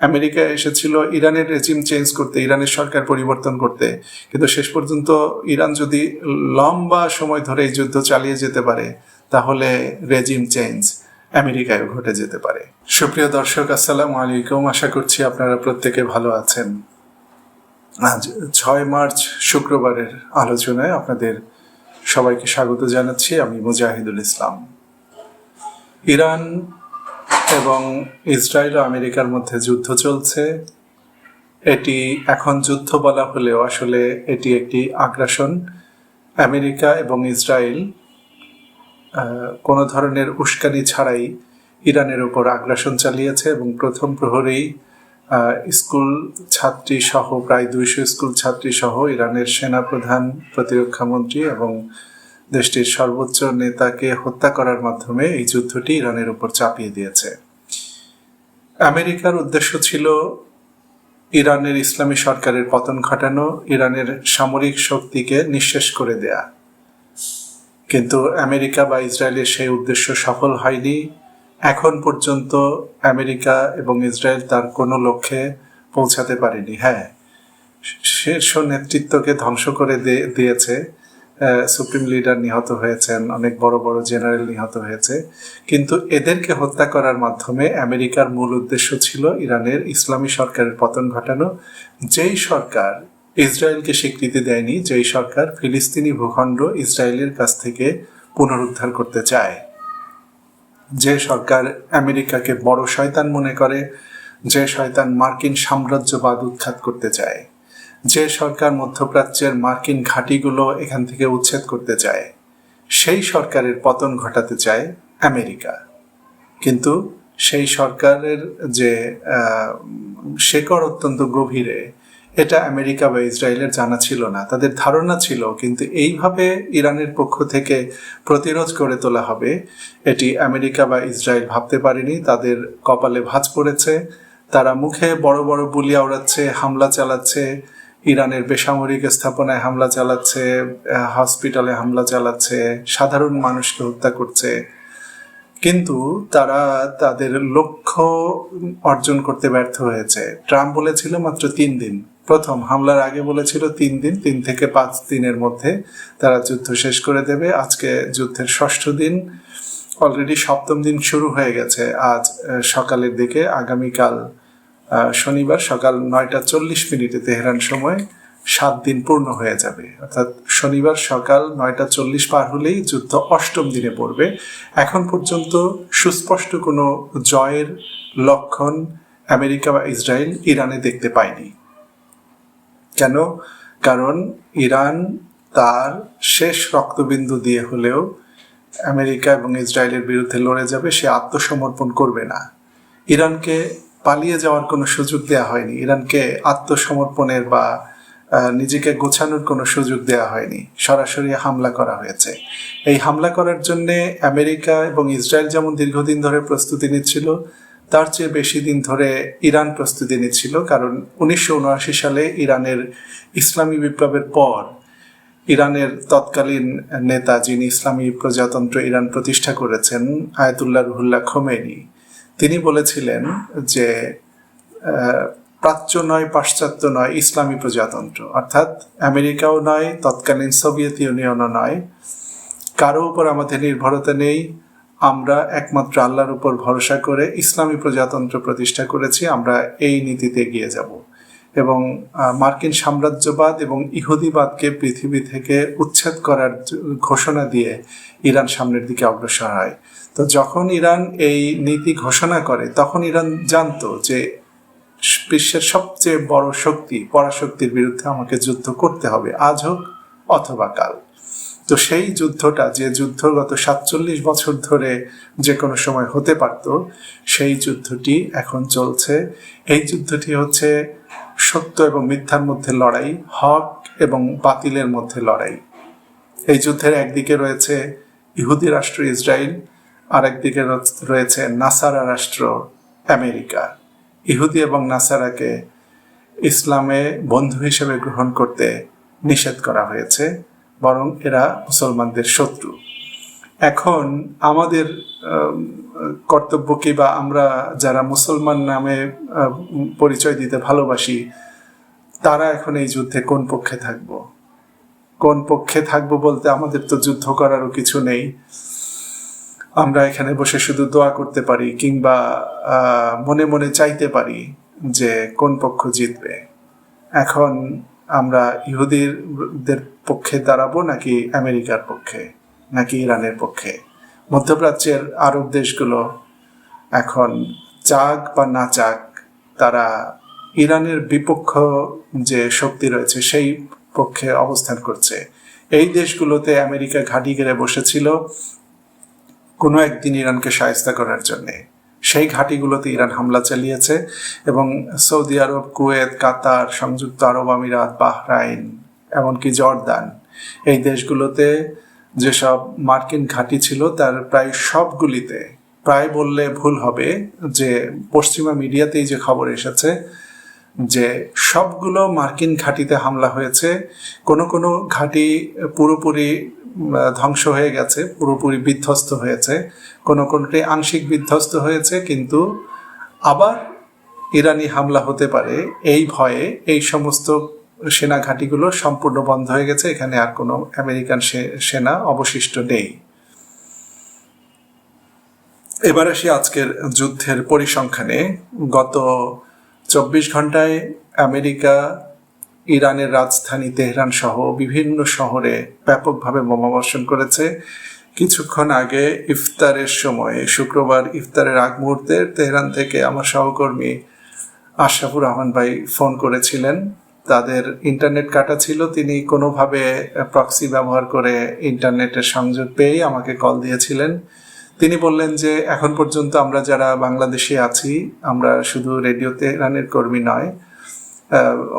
America এসেছিল ইরানের regime change করতে, ইরানের সরকার পরিবর্তন করতে, কিন্তু শেষ পর্যন্ত ইরান যদি লম্বা সময় ধরে এই যুদ্ধ চালিয়ে যেতে পারে তাহলে রেজিম চেঞ্জ আমেরিকায় ঘটে যেতে পারে। সুপ্রিয় দর্শক, আসসালামু আলাইকুম। আশা করছি আপনারা প্রত্যেকে ভালো আছেন। আজ 6 মার্চ শুক্রবারের আলোচনায় আপনাদের সবাইকে স্বাগত জানাচ্ছি। আমি মুজাহিদুল ইসলাম। ইরান এবং ইসরায়েল ও আমেরিকার মধ্যে যুদ্ধ চলছে। এটি এখন যুদ্ধ বলা হলেও আসলে এটি একটি আগ্রাসন। আমেরিকা এবং ইসরায়েল কোনো ধরনের উস্কানি ছাড়াই ইরানের উপর আগ্রাসন চালিয়েছে এবং প্রথম প্রহরেই স্কুল ছাত্রী সহ প্রায় 200 স্কুল ছাত্রী সহ ইরানের সেনাপ্রধান, প্রতিরক্ষামন্ত্রী এবং দেশটির সর্বোচ্চ নেতাকে হত্যা করার মাধ্যমে এই যুদ্ধটি ইরানের উপর চাপিয়ে দিয়েছে। আমেরিকার উদ্দেশ্য ছিল ইরানের ইসলামী সরকারের পতন ঘটানো, ইরানের সামরিক শক্তিকে নিঃশেষ করে দেয়া। কিন্তু আমেরিকা বা ইসরায়েলের সেই উদ্দেশ্য সফল হয়নি। এখন পর্যন্ত আমেরিকা এবং ইসরায়েল তার কোনো লক্ষ্যে পৌঁছাতে পারেনি। হ্যাঁ, শীর্ষ নেতৃত্বকে ধ্বংস করে দিয়েছে। সুপ্রিম লিডার নিহত হয়েছেন, অনেক বড় বড় জেনারেল নিহত হয়েছে, কিন্তু এদেরকে হত্যা করার মাধ্যমে আমেরিকার মূল উদ্দেশ্য ছিল ইরানের ইসলামী সরকারের পতন ঘটানো। যেই সরকার ইসরায়েলকে স্বীকৃতি দেয়নি, যেই সরকার ফিলিস্তিনি ভূখণ্ড ইসরায়েলের কাছ থেকে পুনরুদ্ধার করতে চায়, যে সরকার আমেরিকাকে বড় শয়তান মনে করে, যে শয়তান মার্কিন সাম্রাজ্যবাদ উৎখাত করতে চায়, যে সরকার মধ্যপ্রাচ্যের মার্কিন ঘাঁটিগুলো এখান থেকে উচ্ছেদ করতে চায়, সেই সরকারের পতন ঘটাতে চায় আমেরিকা। কিন্তু সেই সরকারের যে শেকড় অত্যন্ত গভীরে, এটা আমেরিকা বা ইসরায়েলের জানা ছিল না। তাদের ধারণা ছিল, কিন্তু এইভাবে ইরানের পক্ষ থেকে প্রতিরোধ করে তোলা হবে, এটি আমেরিকা বা ইসরায়েল ভাবতে পারেনি। তাদের কপালে ভাঁজ পড়েছে। তারা মুখে বড় বড় বুলি আওড়াচ্ছে, হামলা চালাচ্ছে, ইরানের বেসামরিক স্থাপনায় হামলা চালাচ্ছে, হসপিটালে হামলা চালাচ্ছে, সাধারণ মানুষকে হত্যা করছে, কিন্তু তারা তাদের লক্ষ্য অর্জন করতে ব্যর্থ হয়েছে। ট্রাম্প বলেছিল মাত্র 3 দিন, প্রথম হামলার আগে বলেছিল 3 দিন, 3 থেকে 5 দিনের মধ্যে তারা যুদ্ধ শেষ করে দেবে। আজকে যুদ্ধের 6ষ্ঠ দিন, অলরেডি 7ম দিন শুরু হয়ে গেছে। আজ সকালের দিকে, আগামীকাল শনিবার সকাল 9:40 তেহরান সময় 7 দিন পূর্ণ হয়ে যাবে। অর্থাৎ শনিবার সকাল 9:40 পার হলেই যুদ্ধ 8ম দিনে পড়বে। এখন পর্যন্ত সুস্পষ্ট কোনো জয়ের লক্ষণ আমেরিকা বা ইসরায়েল ইরানে দেখতে পায়নি। কেন? কারণ ইরান তার শেষ রক্তবিন্দু দিয়ে হলেও আমেরিকা এবং ইসরায়েলের বিরুদ্ধে লড়ে যাবে। সে আত্মসমর্পণ করবে না। ইরানকে পালিয়ে যাওয়ার কোনো সুযোগ দেওয়া হয়নি, ইরানকে আত্মসমর্পণের বা নিজেকে গোছানোর কোনো সুযোগ দেওয়া হয়নি। সরাসরি হামলা করা হয়েছে। এই হামলা করার জন্যে আমেরিকা এবং ইসরায়েল যেমন দীর্ঘদিন ধরে প্রস্তুতি নিচ্ছিল, তার চেয়ে বেশি দিন ধরে ইরান প্রস্তুতি নিচ্ছিল। কারণ 1979 সালে ইরানের ইসলামী বিপ্লবের পর ইরানের তৎকালীন নেতা, যিনি ইসলামী প্রজাতন্ত্র ইরান প্রতিষ্ঠা করেছেন, আয়াতুল্লাহ রুহুল্লাহ খোমেনি, তিনি বলেছিলেন যে প্রাচ্য নয়, পাশ্চাত্য নয়, ইসলামী প্রজাতন্ত্র, অর্থাৎ আমেরিকাও নয়, তৎকালীন সোভিয়েত ইউনিয়নও নয়, কারো উপর আমাদের নির্ভরতা নেই। আমরা একমাত্র আল্লাহর উপর ভরসা করে ইসলামী প্রজাতন্ত্র প্রতিষ্ঠা করেছি। আমরা এই নীতিতে এগিয়ে যাব এবং মার্কিন সাম্রাজ্যবাদ এবং ইহুদিবাদকে পৃথিবী থেকে উচ্ছেদ করার ঘোষণা দিয়ে ইরান সামনের দিকে অগ্রসর হয়। তো যখন ইরান এই নীতি ঘোষণা করে, তখন ইরান জানতো যে বিশ্বের সবচেয়ে বড় শক্তি, পরাশক্তির বিরুদ্ধে আমাকে যুদ্ধ করতে হবে, আজ হোক অথবা কাল। তো সেই যুদ্ধটা, যে যুদ্ধ গত 47 বছর ধরে যে কোনো সময় হতে পারত, সেই যুদ্ধটি এখন চলছে। এই যুদ্ধটি হচ্ছে সত্য এবং মিথ্যার মধ্যে লড়াই, হক এবং বাতিলের মধ্যে লড়াই। এই যুদ্ধের একদিকে রয়েছে ইহুদি রাষ্ট্র ইসরায়েল, আর একদিকে রয়েছে নাসারা রাষ্ট্র আমেরিকা। ইহুদি এবং নাসারাকে ইসলামে বন্ধু হিসেবে গ্রহণ করতে নিষেধ করা হয়েছে, বরং এরা মুসলমানদের শত্রু। এখন আমাদের কর্তব্য কি, বা আমরা যারা মুসলমান নামে পরিচয় দিতে ভালোবাসি, তারা এখন এই যুদ্ধে কোন পক্ষে থাকবো? কোন পক্ষে থাকবো বলতে আমাদের তো যুদ্ধ করারও কিছু নেই। আমরা এখানে বসে শুধু দোয়া করতে পারি, কিংবা মনে মনে চাইতে পারি যে কোন পক্ষ জিতবে। এখন আমরা ইহুদিদের পক্ষে দাঁড়াবো, নাকি আমেরিকার পক্ষে, নাকি ইরানের পক্ষে? মধ্যপ্রাচ্যের আরব দেশগুলো এখন চাক বা না চাক, তারা ইরানের বিপক্ষ যে শক্তি রয়েছে সেই পক্ষে অবস্থান করছে। এই দেশগুলোতে আমেরিকা ঘাঁটি গেড়ে বসেছিল কোনো একদিন ইরানকে শায়েস্তা করার জন্যে। সেই ঘাঁটিগুলোতে ইরান হামলা চালিয়েছে, এবং সৌদি আরব, কুয়েত, কাতার, সংযুক্ত আরব আমিরাত, বাহরাইন, এমনকি জর্দান, এই দেশগুলোতে যেসব মার্কিন ঘাঁটি ছিল তার প্রায় সবগুলিতে, প্রায় বললে ভুল হবে, যে পশ্চিমা মিডিয়াতেই যে খবর এসেছে যে সবগুলো মার্কিন ঘাঁটিতে হামলা হয়েছে। কোনো কোনো ঘাঁটি পুরোপুরি ধ্বংস হয়ে গেছে, পুরোপুরি বিধ্বস্ত হয়েছে, কোনো কোনোটি আংশিক বিধ্বস্ত হয়েছে, কিন্তু আবার ইরানি হামলা হতে পারে এই ভয়ে এই সমস্ত সেনা ঘাঁটিগুলো সম্পূর্ণ বন্ধ হয়ে গেছে। এখানে আর কোনো আমেরিকান সেনা অবশিষ্ট নেই। এবার আসি আজকের যুদ্ধের পরিসংখ্যানে। গত 24 ঘন্টায় আমেরিকা ইরানের রাজধানী তেহরান সহ বিভিন্ন শহরে ব্যাপকভাবে বোমাবর্ষণ করেছে। কিছুক্ষণ আগে ইফতারের সময়, শুক্রবার ইফতারের আগ মুহূর্তে তেহরান থেকে আমার সহকর্মী আশরাফুর রহমান ভাই ফোন করেছিলেন। তাদের ইন্টারনেট কাটা ছিল, তিনি কোনোভাবে প্রক্সি ব্যবহার করে ইন্টারনেটের সংযোগ পেয়েই আমাকে কল দিয়েছিলেন। তিনি বললেন যে এখন পর্যন্ত আমরা যারা বাংলাদেশে আছি, আমরা শুধু রেডিও তেহরানের কর্মী নয়,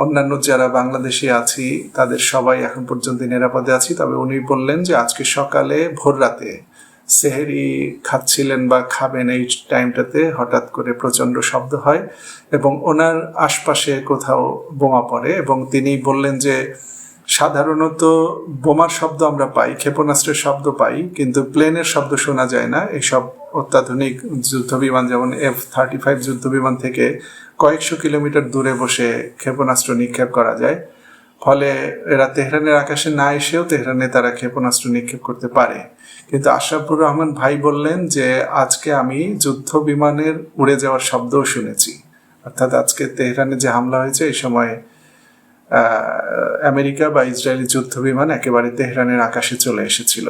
অন্যান্য যারা বাংলাদেশে আছি তাদের সবাই এখন পর্যন্ত নিরাপদে আছি। তবে উনি বললেন যে আজকে সকালে ভোর রাতে সেহরি খাচ্ছিলেন বা খাবেন, এই টাইমটাতে হঠাৎ করে প্রচণ্ড শব্দ হয় এবং ওনার আশপাশে কোথাও বোমা পড়ে। এবং তিনি বললেন যে সাধারণত বোমার শব্দ আমরা পাই, ক্ষেপণাস্ত্রের শব্দ পাই, কিন্তু প্লেনের শব্দ শোনা যায় না। এইসব অত্যাধুনিক যুদ্ধবিমান যেমন F-35 যুদ্ধবিমান থেকে কয়েকশো কিলোমিটার দূরে বসে ক্ষেপণাস্ত্র নিক্ষেপ করা যায়। ফলে এরা তেহরানের আকাশে না এসেও তেহরানে তারা ক্ষেপণাস্ত্র নিক্ষেপ করতে পারে। কিন্তু আশরাফুর রহমান ভাই বললেন যে আজকে আমি যুদ্ধ বিমানের উড়ে যাওয়ার শব্দও শুনেছি। অর্থাৎ আজকে তেহরানে যে হামলা হয়েছে এই সময় আমেরিকা বা ইসরায়েলি যুদ্ধ বিমান একেবারে তেহরানের আকাশে চলে এসেছিল।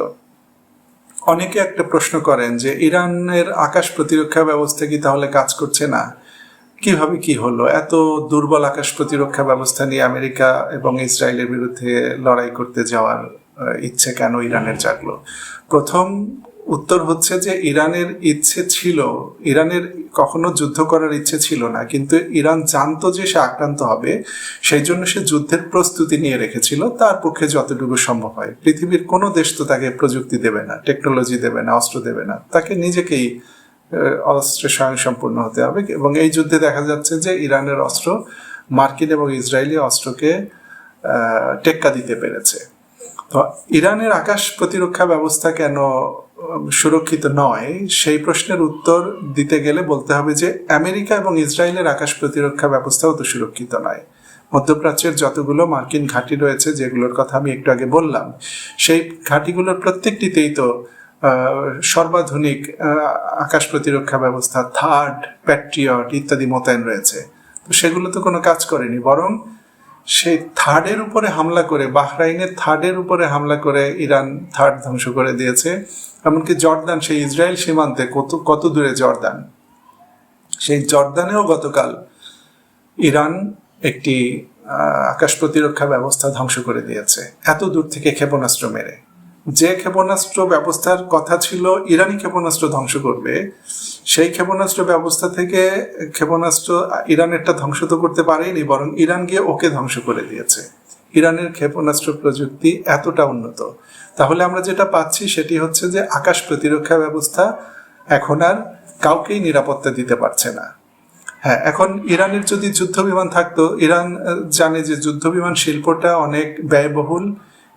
অনেকে একটা প্রশ্ন করেন যে ইরানের আকাশ প্রতিরক্ষা ব্যবস্থা কি তাহলে কাজ করছে না? কিভাবে কি হলো? এত দুর্বল আকাশ প্রতিরক্ষা ব্যবস্থা নিয়ে আমেরিকা এবং ইসরায়েলের বিরুদ্ধে লড়াই করতে যাওয়ার ইচ্ছে কেন ইরানের জাগলো? প্রথম উত্তর হচ্ছে যে ইরানের ইচ্ছে ছিল, ইরানের কখনো যুদ্ধ করার ইচ্ছে ছিল না, কিন্তু ইরান জানতো যে সে আক্রান্ত হবে, সেই জন্য সে যুদ্ধের প্রস্তুতি নিয়ে রেখেছিল তার পক্ষে যতটুকু সম্ভব হয়। পৃথিবীর কোনো দেশ তো তাকে প্রযুক্তি দেবে না, টেকনোলজি দেবে না, অস্ত্র দেবে না, তাকে নিজেকেই অস্ত্রে স্বয়ংসম্পূর্ণ হতে হবে। এবং এই যুদ্ধে দেখা যাচ্ছে যে ইরানের অস্ত্র মার্কিন এবং ইসরায়েলি অস্ত্রকে টেক্কা দিতে পেরেছে। তো ইরানের আকাশ প্রতিরক্ষা ব্যবস্থা কেন সুরক্ষিত নয়, সেই প্রশ্নের উত্তর দিতে গেলে বলতে হবে যে আমেরিকা এবং ইসরায়েলের আকাশ প্রতিরক্ষা ব্যবস্থাও তো সুরক্ষিত নয়। মধ্যপ্রাচ্যের যতগুলো মার্কিন ঘাঁটি রয়েছে, যেগুলোর কথা আমি একটু আগে বললাম, সেই ঘাঁটিগুলোর প্রত্যেকটিতেই তো সর্বাধুনিক আকাশ প্রতিরক্ষা ব্যবস্থা, থার্ড, প্যাট্রিয়ট ইত্যাদি মোতায়েন রয়েছে। তো সেগুলো তো কোনো কাজ করেনি, বরং সেই থার্ডের উপরে হামলা করে, বাহরাইনের থার্ডের উপরে হামলা করে ইরান থার্ড ধ্বংস করে দিয়েছে। এমনকি জর্দান, সেই ইসরায়েল সীমান্তে কত দূরে জর্দান, সেই জর্দানেও গতকাল ইরান একটি আকাশ প্রতিরক্ষা ব্যবস্থা ধ্বংস করে দিয়েছে, এত দূর থেকে ক্ষেপণাস্ত্র মেরে। যে ক্ষেপণাস্ত্র ব্যবস্থার কথা ছিল ইরানি ক্ষেপণাস্ত্র ধ্বংস করবে, সেই ক্ষেপণাস্ত্র ব্যবস্থা থেকে ক্ষেপণাস্ত্র ইরানেরটা ধ্বংস তো করতে পারেনি, বরং ইরান গিয়ে ওকে ধ্বংস করে দিয়েছে। ইরানের ক্ষেপণাস্ত্র প্রযুক্তি এতটা উন্নত। তাহলে আমরা যেটা পাচ্ছি সেটি হচ্ছে যে আকাশ প্রতিরক্ষা ব্যবস্থা এখন আর কাউকেই নিরাপত্তা দিতে পারছে না। হ্যাঁ, এখন ইরানের যদি যুদ্ধ বিমান থাকতো, ইরান জানে যে যুদ্ধ বিমান শিল্পটা অনেক ব্যয়বহুল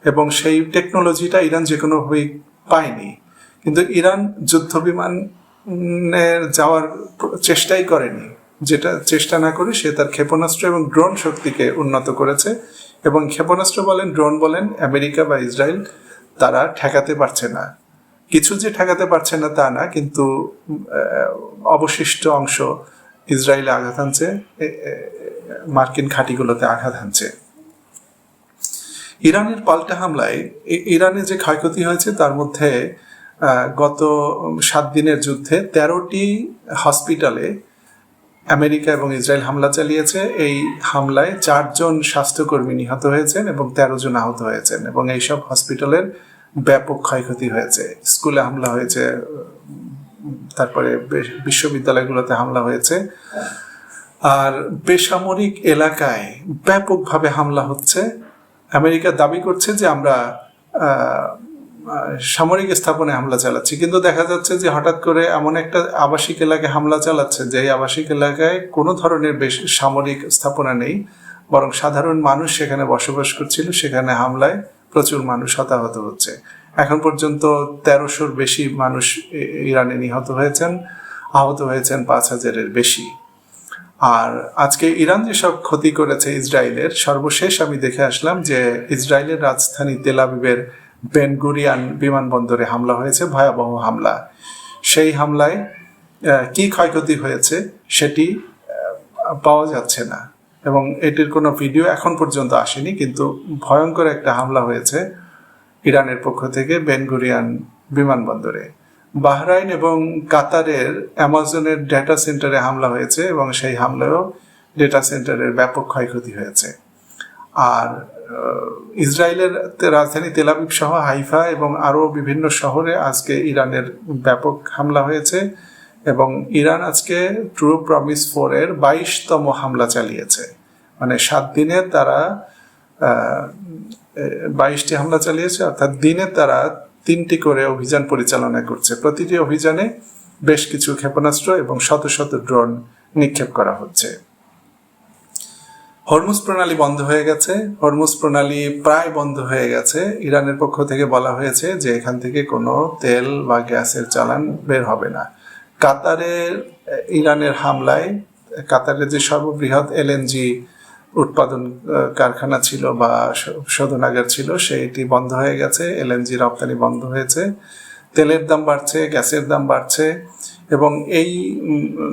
এবং সেই টেকনোলজিটা ইরান যে কোনোভাবেই পায়নি। কিন্তু ইরান যুদ্ধ বিমানের যাওয়ার চেষ্টাই করেনি। যেটা চেষ্টা না করে সে তার ক্ষেপণাস্ত্র এবং ড্রোন শক্তিকে উন্নত করেছে, এবং ক্ষেপণাস্ত্র বলেন, ড্রোন বলেন, আমেরিকা বা ইসরায়েল তারা ঠেকাতে পারছে না। কিছু যে ঠেকাতে পারছে না তা না, কিন্তু অবশিষ্ট অংশ ইসরায়েলে আঘাত হানছে, মার্কিন ঘাঁটিগুলোতে আঘাত হানছে। ইরানের পাল্টা হামলায় ইরানে যে ক্ষয়ক্ষতি হয়েছে তার মধ্যে গত 7 দিনের যুদ্ধে 13টি হসপিটালে আমেরিকা এবং ইসরায়েল হামলা চালিয়েছে। এই হামলায় 4 জন স্বাস্থ্যকর্মী নিহত হয়েছেন এবং 13 জন আহত হয়েছেন, এবং এইসব হসপিটালের ব্যাপক ক্ষয়ক্ষতি হয়েছে। স্কুলে হামলা হয়েছে, তারপরে বিশ্ববিদ্যালয়গুলোতে হামলা হয়েছে, আর বেসামরিক এলাকায় ব্যাপকভাবে হামলা হচ্ছে। আমেরিকা দাবি করছে যে আমরা সামরিক স্থাপনে হামলা চালাচ্ছি, কিন্তু দেখা যাচ্ছে যে হঠাৎ করে এমন একটা আবাসিক এলাকায় হামলা চালাচ্ছে যে এই আবাসিক এলাকায় কোনো ধরনের সামরিক স্থাপনা নেই, বরং সাধারণ মানুষ সেখানে বসবাস করছিল। সেখানে হামলায় প্রচুর মানুষ হতাহত হচ্ছে। এখন পর্যন্ত 1300-র বেশি মানুষ ইরানে নিহত হয়েছেন, আহত হয়েছেন 5000-এর বেশি। আর আজকে ইরান যেসব ক্ষতি করেছে ইসরায়েলের, সর্বশেষ আমি দেখে আসলাম যে ইসরায়েলের রাজধানী তেল আবিবের বেন গুরিয়ান বিমানবন্দরে হামলা হয়েছে, ভয়াবহ হামলা। সেই হামলায় কি ক্ষয়ক্ষতি হয়েছে সেটি পাওয়া যাচ্ছে না, এবং এটির কোনো ভিডিও এখন পর্যন্ত আসেনি, কিন্তু ভয়ঙ্কর একটা হামলা হয়েছে ইরানের পক্ষ থেকে বেন গুরিয়ান বিমানবন্দরে। বাহরাইন এবং কাতারের অ্যামাজনের ডেটা সেন্টারে হামলা হয়েছে, এবং সেই হামলায়ও ডেটা সেন্টারের ব্যাপক ক্ষয়ক্ষতি হয়েছে। আর ইসরায়েলের রাজধানী তেল আবিব সহ হাইফা এবং আরও বিভিন্ন শহরে আজকে ইরানের ব্যাপক হামলা হয়েছে, এবং ইরান আজকে ট্রু প্রমিস 4-এর 22তম হামলা চালিয়েছে। মানে 7 দিনে তারা 22টি হামলা চালিয়েছে, অর্থাৎ দিনে তারা 3টি করে অভিযান পরিচালনা করছে। প্রতিটি অভিযানে বেশ কিছু ক্ষেপণাস্ত্র এবং শত শত ড্রোন নিক্ষেপ করা হচ্ছে। হরমুজ প্রণালী বন্ধ হয়ে গেছে। হরমুজ প্রণালী প্রায় বন্ধ হয়ে গেছে। ইরানের পক্ষ থেকে বলা হয়েছে যে এখান থেকে কোনো তেল বা গ্যাসের চালান বের হবে না। কাতারের ইরানের হামলায় কাতারের যে সর্ববৃহৎ এলএনজি উৎপাদন কারখানা ছিল বা শোধনাগার ছিল, সেটি বন্ধ হয়ে গেছে। এলএনজি রপ্তানি বন্ধ হয়েছে। তেলের দাম বাড়ছে, গ্যাসের দাম বাড়ছে, এবং এই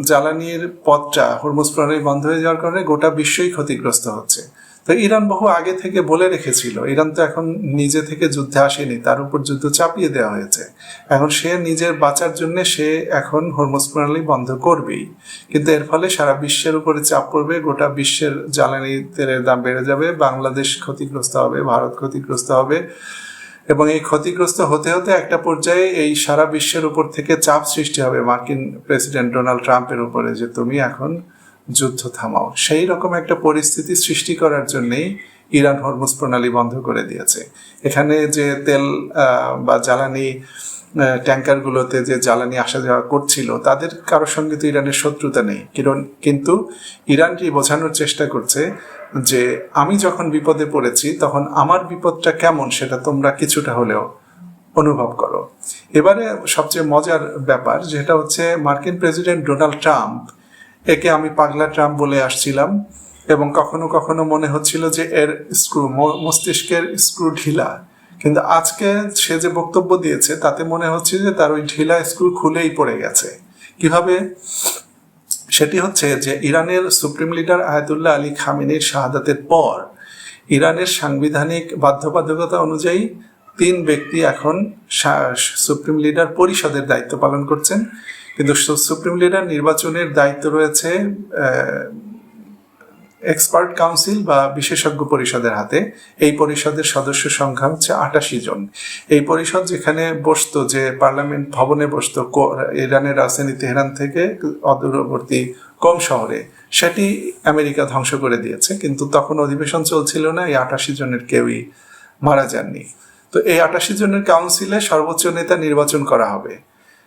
জ্বালানির পথটা হরমুজ প্রণালী বন্ধ হয়ে যাওয়ার কারণে গোটা বিশ্বই ক্ষতিগ্রস্ত হচ্ছে। তো ইরান বহু আগে থেকে বলে রেখেছিল, ইরান তো এখন নিজে থেকে যুদ্ধে আসেনি, তার উপর যুদ্ধ চাপিয়ে দেওয়া হয়েছে। এখন সে নিজের বাঁচার জন্য সে এখন হরমুজ প্রণালী বন্ধ করবেই, কিন্তু এর ফলে সারা বিশ্বের উপরে চাপ পড়বে, গোটা বিশ্বের জ্বালানি তেলের দাম বেড়ে যাবে, বাংলাদেশ ক্ষতিগ্রস্ত হবে, ভারত ক্ষতিগ্রস্ত হবে, এবং এই ক্ষতিগ্রস্ত হতে হতে একটা পর্যায়ে এই সারা বিশ্বের উপর থেকে চাপ সৃষ্টি হবে মার্কিন প্রেসিডেন্ট ডোনাল্ড ট্রাম্পের উপরে যে তুমি এখন যুদ্ধ থামাও। সেই রকম একটা পরিস্থিতি সৃষ্টি করার জন্যই ইরান হরমুজ প্রণালী বন্ধ করে দিয়েছে। এখানে যে তেল বা জ্বালানি ট্যাঙ্কারগুলোতে যে জ্বালানি আসা যাওয়া করছিল, তাদের কারোর সঙ্গে তো ইরানের শত্রুতা নেই, কিন্তু ইরানটি বোঝানোর চেষ্টা করছে যে আমি যখন বিপদে পড়েছি তখন আমার বিপদটা কেমন সেটা তোমরা কিছুটা হলেও অনুভব করো। এবারে সবচেয়ে মজার ব্যাপার যেটা হচ্ছে, মার্কিন প্রেসিডেন্ট ডোনাল্ড ট্রাম্প, একে আমি পাগলা ট্রাম্প বলে আসছিলাম, এবং কখনো কখনো মনে হচ্ছিল যে এর মস্তিষ্কের স্ক্রু ঢিলা, কিন্তু আজকে সে যে বক্তব্য দিয়েছে তাতে মনে হচ্ছে যে তার ওই ঢিলা স্ক্রু খুলেই পড়ে গেছে। কিভাবে? সেটি হচ্ছে যে ইরানের সুপ্রিম লিডার আয়াতুল্লাহ আলী খামেনির শাহাদাতের পর ইরানের সাংবিধানিক বাধ্যবাধকতা অনুযায়ী 3 ব্যক্তি এখন সুপ্রিম লিডার পরিষদের দায়িত্ব পালন করছেন, কিন্তু সুপ্রিম লিডার নির্বাচনের দায়িত্ব রয়েছে এক্সপার্ট কাউন্সিল বা বিশেষজ্ঞ পরিষদের হাতে। এই পরিষদের সদস্য সংখ্যা হচ্ছে 88 জন। এই পরিষদ যেখানে বসতো, যে পার্লামেন্ট ভবনে বসতো ইরানের রাজধানী তেহরান থেকে অদূরবর্তী কম শহরে, সেটি আমেরিকা ধ্বংস করে দিয়েছে, কিন্তু তখন অধিবেশন চলছিল না, এই 88 জনের কেউই মারা যাননি। তো এই 88 জনের কাউন্সিলে সর্বোচ্চ নেতা নির্বাচন করা হবে,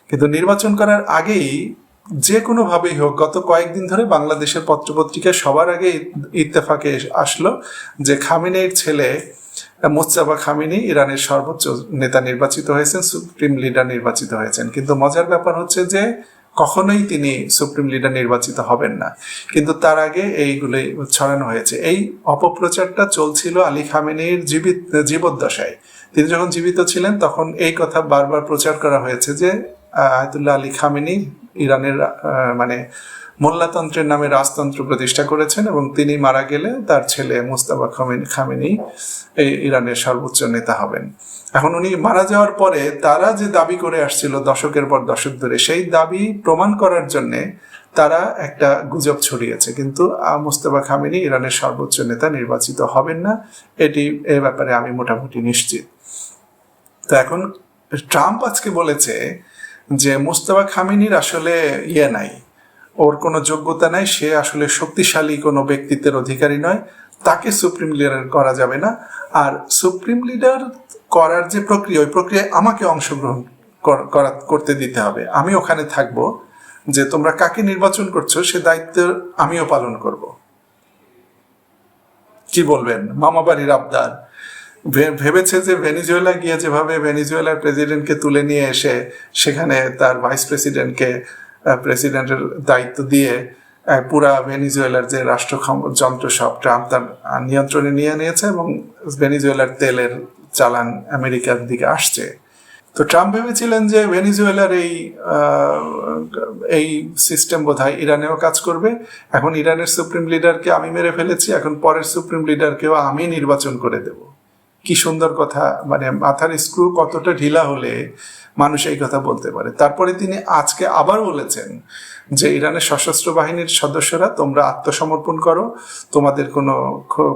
কিন্তু নির্বাচন করার আগেই যে কোনোভাবেই হোক, গত কয়েকদিন ধরে বাংলাদেশের পত্রপত্রিকায় সবার আগে ইত্তেফাকে আসলো যে খামেনেইর ছেলে মুজতাবা খামেনি ইরানের সর্বোচ্চ নেতা নির্বাচিত হয়েছেন, সুপ্রিম লিডার নির্বাচিত হয়েছেন। কিন্তু মজার ব্যাপার হচ্ছে যে কখনোই তিনি সুপ্রিম লিডার নির্বাচিত হবেন না, কিন্তু তার আগে এইগুলি ছড়ানো হয়েছে। এই অপপ্রচারটা চলছিল আলী খামেনির জীবদ্দশায়। তিনি যখন জীবিত ছিলেন তখন এই কথা বারবার প্রচার করা হয়েছে যে আয়াতুল্লাহ আলী খামেনি ইরানের মানে মোল্লাতন্ত্রের নামে রাজতন্ত্র প্রতিষ্ঠা করেছেন, এবং তিনি মারা গেলে তার ছেলে মুজতাবা খামেনি এই ইরানের সর্বোচ্চ নেতা হবেন। এখন উনি মারা যাওয়ার পরে তারা যে দাবি করে আসছিল দশকের পর দশক ধরে, সেই দাবি প্রমাণ করার জন্যে তারা একটা গুজব ছড়িয়েছে। কিন্তু মুজতাবা খামেনি ইরানের সর্বোচ্চ নেতা নির্বাচিত হবেন না, এ ব্যাপারে আমি মোটামুটি নিশ্চিত। তো এখন ট্রাম্প আজকে বলেছে যে মুজতাবা খামেনির আসলে নাই, ওর কোনো যোগ্যতা নাই, সে আসলে শক্তিশালী কোনো ব্যক্তিত্বের অধিকারী নয়, তাকে সুপ্রিম লিডার করা যাবে না। আর সুপ্রিম লিডার করার যে প্রক্রিয়া, ওই প্রক্রিয়ায় আমাকে অংশগ্রহণ করতে দিতে হবে। আমি ওখানে থাকবো, যে তোমরা কাকে নির্বাচন করছো সে দায়িত্ব আমিও পালন করব। কি বলবেন, মামা বাড়ির আবদার। ভেবেছে যে ভেনিজুয়েলা গিয়ে যেভাবে ভেনিজুয়েলার প্রেসিডেন্টকে তুলে নিয়ে এসে সেখানে তার ভাইস প্রেসিডেন্টের দায়িত্ব দিয়ে পুরা ভেনিজুয়েলার যে রাষ্ট্রযন্ত্র সব ট্রাম্প তার নিয়ন্ত্রণে নিয়ে নিয়েছে, এবং ভেনিজুয়েলার তেলের চালান আমেরিকার দিকে আসছে। তো ট্রাম্প ভেবেছিলেন যে ভেনিজুয়েলার এই সিস্টেম বোধহয় ইরানেও কাজ করবে। এখন ইরানের সুপ্রিম লিডারকে আমি মেরে ফেলেছি, এখন পরের সুপ্রিম লিডারকেও আমি নির্বাচন করে দেব। কি সুন্দর কথা, মানে মাথার স্ক্রু কতটা ঢিলা হলে মানুষ এই কথা বলতে পারে। তারপরে তিনি আজকে আবার বলেছেন যে ইরানের সশস্ত্র বাহিনীর সদস্যরা তোমরা আত্মসমর্পণ করো, তোমাদের কোনো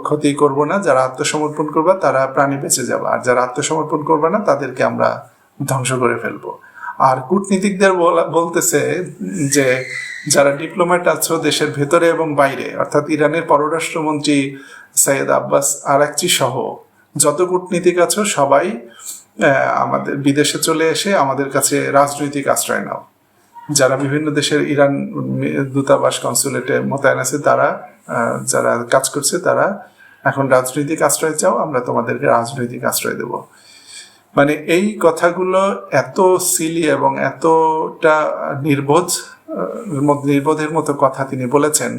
ক্ষতি করব না, যারা আত্মসমর্পণ করবা তারা প্রাণী বেঁচে যাবে, আর যারা আত্মসমর্পণ করবে না তাদেরকে আমরা ধ্বংস করে ফেলবো। আর কূটনীতিকদের বলতেছে যে যারা ডিপ্লোম্যাট আছো দেশের ভেতরে এবং বাইরে, অর্থাৎ ইরানের পররাষ্ট্রমন্ত্রী সৈয়দ আব্বাস আরাকচি সহ যত কূটনীতিক আছো সবাই আমাদের বিদেশে চলে এসে আমাদের কাছে রাজনৈতিক আশ্রয় নাও। যারা বিভিন্ন দেশের ইরান দূতাবাস কনসুলেটে মোতায়েন আছে, তারা যারা কাজ করছে তারা এখন রাজনৈতিক আশ্রয় চাও, আমরা তোমাদেরকে রাজনৈতিক আশ্রয় দেব। মানে এই কথাগুলো এত সিলি এবং এতটা নির্বোধের মতো কথা তিনি বলেছেন,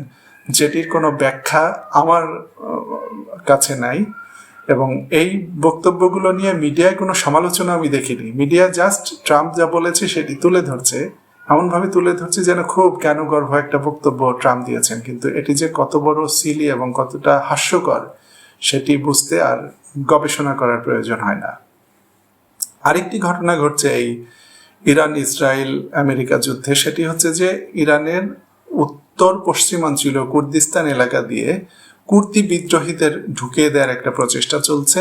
যেটির কোনো ব্যাখ্যা আমার কাছে নাই। এবং এই বক্তব্যগুলো নিয়ে মিডিয়ায় কোনো সমালোচনা আমি দেখিনি। মিডিয়া জাস্ট ট্রাম্প যা বলেছে সেটি তুলে ধরছে, এমনভাবে তুলে ধরছে যেন খুব জ্ঞানগর্ভ একটা বক্তব্য ট্রাম্প দিয়েছেন। কিন্তু এটি যে কত বড় সিলি এবং কতটা হাস্যকর সেটি বুঝতে আর গবেষণা করার প্রয়োজন হয় না। আরেকটি ঘটনা ঘটছে এই ইরান ইসরায়েল আমেরিকা যুদ্ধে, সেটি হচ্ছে যে ইরানের উত্তর পশ্চিমাঞ্চল কুর্দিস্তান এলাকা দিয়ে কুর্দি বিদ্রোহীদের ঢুকিয়ে দেওয়ার একটা প্রচেষ্টা চলছে,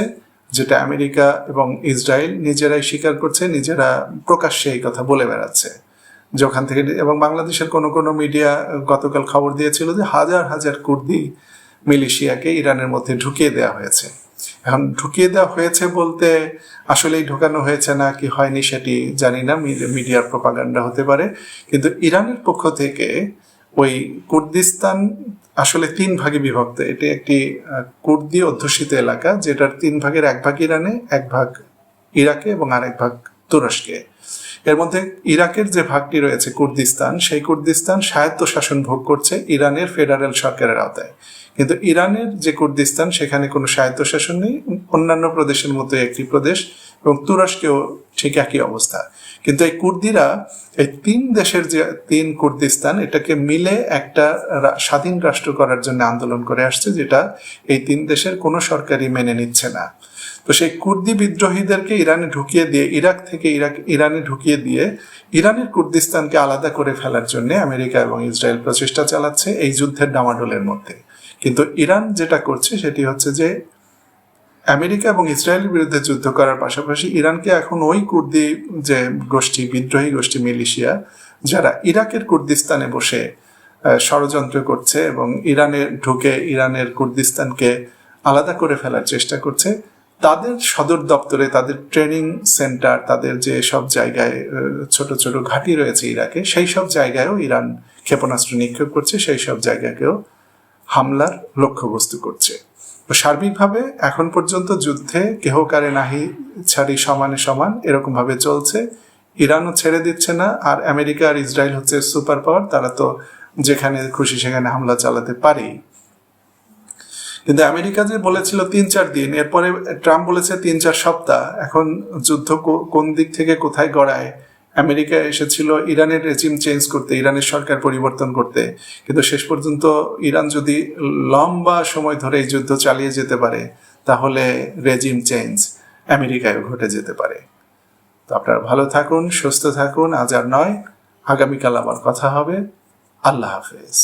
যেটা আমেরিকা এবং ইসরায়েল নিজেরাই স্বীকার করছে, নিজেরা প্রকাশ্যে এই কথা বলে বেড়াচ্ছে যে ওখান থেকে। এবং বাংলাদেশের কোনো মিডিয়া গতকাল খবর দিয়েছিল যে হাজার হাজার কুর্দি মিলিশিয়াকে ইরানের মধ্যে ঢুকিয়ে দেওয়া হয়েছে। এখন ঢুকিয়ে দেওয়া হয়েছে বলতে আসলেই ঢোকানো হয়েছে না কি হয়নি সেটি জানি না, মিডিয়ার প্রোপাগান্ডা হতে পারে। কিন্তু ইরানের পক্ষ থেকে ওই কুর্দিস্তান আসলে 3 ভাগে বিভক্ত। এটি একটি কুর্দি অধ্যুষিত এলাকা, যেটার 3 ভাগের 1 ভাগ ইরানে, 1 ভাগ ইরাকে এবং আরেক ভাগ তুরস্কে। এর মধ্যে ইরাকের যে ভাগটি রয়েছে কুর্দিস্তান, সেই কুর্দিস্তান স্বায়ত্তশাসন ভোগ করছে ইরানের ফেডারেল সরকারের আওতায়। কিন্তু ইরানের যে কুর্দিস্তান সেখানে কোনো স্বায়ত্তশাসন নেই, অন্যান্য প্রদেশের মতো একটি প্রদেশ, এবং তুরস্কেও ঠিক একই অবস্থা। কিন্তু এই কুর্দিরা এই 3 দেশের যে 3 কুর্দিস্তান, এটাকে মিলে একটা স্বাধীন রাষ্ট্র করার জন্য আন্দোলন করে আসছে, যেটা এই 3 দেশের কোনো সরকারই মেনে নিচ্ছে না। তো সেই কুর্দি বিদ্রোহীদেরকে ইরানে ঢুকিয়ে দিয়ে, ইরাক থেকে ইরানে ঢুকিয়ে দিয়ে ইরানের কুর্দিস্তানকে আলাদা করে ফেলার জন্য আমেরিকা এবং ইসরায়েল প্রচেষ্টা চালাচ্ছে এই যুদ্ধের ডামাডোলের মধ্যে। কিন্তু ইরান যেটা করছে সেটি হচ্ছে যে আমেরিকা এবং ইসরায়েলের বিরুদ্ধে যুদ্ধ করার পাশাপাশি ইরানকে এখন ওই কুর্দি যে গোষ্ঠী, বিদ্রোহী গোষ্ঠী মিলিশিয়া, যারা ইরাকের কুর্দিস্তানে বসে ষড়যন্ত্র করছে এবং ইরানে ঢুকে ইরানের কুর্দিস্তানকে আলাদা করে ফেলার চেষ্টা করছে, তাদের সদর দপ্তরে, তাদের ট্রেনিং সেন্টার, তাদের যে সব জায়গায় ছোট ছোট ঘাঁটি রয়েছে ইরাকে, সেই সব জায়গায়ও ইরান ক্ষেপণাস্ত্র নিক্ষেপ করছে, সেই সব জায়গাকেও হামলার লক্ষ্যবস্তু করছে। তো সার্বিকভাবে এখন পর্যন্ত যুদ্ধে কেহ কারে নাহি ছাড়ি সমানে সমান এরকম ভাবে চলছে। ইরানও ছেড়ে দিচ্ছে না, আর আমেরিকা আর ইসরায়েল হচ্ছে সুপার পাওয়ার, তারা তো যেখানে খুশি সেখানে হামলা চালাতে পারেই। কিন্তু আমেরিকা যে বলেছিল 3-4 দিন, এরপরে ট্রাম্প বলেছে 3-4 সপ্তাহ। এখন যুদ্ধ কোন দিক থেকে কোথায় গড়ায়? আমেরিকা এসেছিল ইরানের রেজিম চেঞ্জ করতে, ইরানের সরকার পরিবর্তন করতে, কিন্তু শেষ পর্যন্ত ইরান যদি লম্বা সময় ধরে এই যুদ্ধ চালিয়ে যেতে পারে তাহলে রেজিম চেঞ্জ আমেরিকায় ঘটে যেতে পারে। তো আপনারা ভালো থাকুন, সুস্থ থাকুন। আজ আর নয়, আগামীকাল আবার কথা হবে। আল্লাহ হাফেজ।